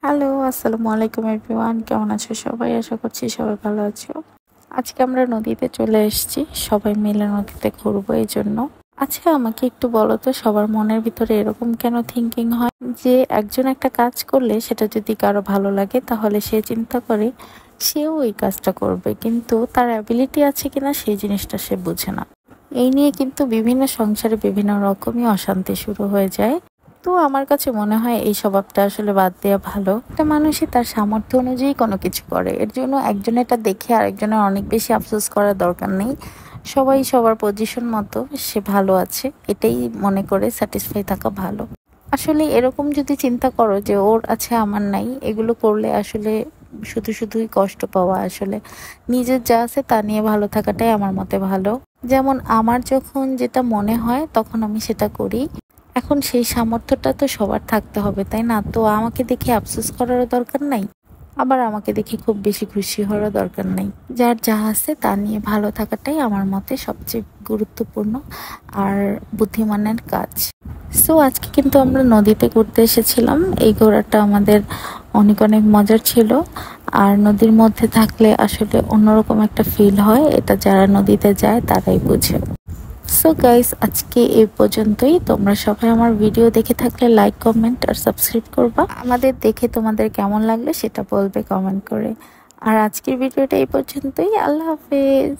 Hello, আসসালামু আলাইকুম everyone. কেমন আছো সবাই? আশা করছি সবাই ভালো আছো। আজকে আমরা নদীতে চলে এসেছি। সবাই মিলে নদীতে ঘুরবো এইজন্য। আচ্ছা আমাকে একটু বলো তো সবার মনের ভিতরে এরকম কেন থিংকিং হয় যে একজন একটা কাজ করলে সেটা যদি কারো ভালো লাগে তাহলে সে চিন্তা করে সেও এই কাজটা করবে, কিন্তু তার অ্যাবিলিটি আছে কিনা সেই জিনিসটা সে বুঝে না। এই নিয়ে কিন্তু বিভিন্ন সংসারে বিভিন্ন রকমই অশান্তি শুরু হয়ে যায়। তো আমার কাছে মনে হয় এই স্বভাবটা আসলে বাদ দেওয়া ভালো। একটা মানুষই তার সামর্থ্য অনুযায়ী কোনো কিছু করে, এর জন্য একজনের এটা দেখে আরেকজনের অনেক বেশি আফসোস করার দরকার নেই। সবাই সবার পজিশন মতো সে ভালো আছে এটাই মনে করে স্যাটিসফাই থাকা ভালো। আসলে এরকম যদি চিন্তা করো যে ওর আছে আমার নাই, এগুলো করলে আসলে শুধু শুধুই কষ্ট পাওয়া। আসলে নিজের যা আছে তা নিয়ে ভালো থাকাটাই আমার মতে ভালো। যেমন আমার যখন যেটা মনে হয় তখন আমি সেটা করি। এখন সেই সামর্থ্যটা তো সবার থাকতে হবে, তাই না? তো আমাকে দেখে আফসোস করারও দরকার নাই, আবার আমাকে দেখে খুব বেশি খুশি হওয়ারও দরকার নাই। যার যা আছে তা নিয়ে ভালো থাকাটাই আমার মতে সবচেয়ে গুরুত্বপূর্ণ আর বুদ্ধিমানের কাজ। সো আজকে কিন্তু আমরা নদীতে ঘুরতে এসেছিলাম। এই ঘোরাটা আমাদের অনেক অনেক মজার ছিল। আর নদীর মধ্যে থাকলে আসলে অন্যরকম একটা ফিল হয়, এটা যারা নদীতে যায় তারাই বুঝে। সো গাইস, আজকে এই পর্যন্তই। তোমরা সবাই আমার ভিডিও দেখে থাকলে লাইক, কমেন্ট আর সাবস্ক্রাইব করবা। আমাদের দেখে তোমাদের কেমন লাগলো সেটা বলবে কমেন্ট করে। আর আজকের ভিডিওটা এই পর্যন্তই। আল্লাহ হাফেজ।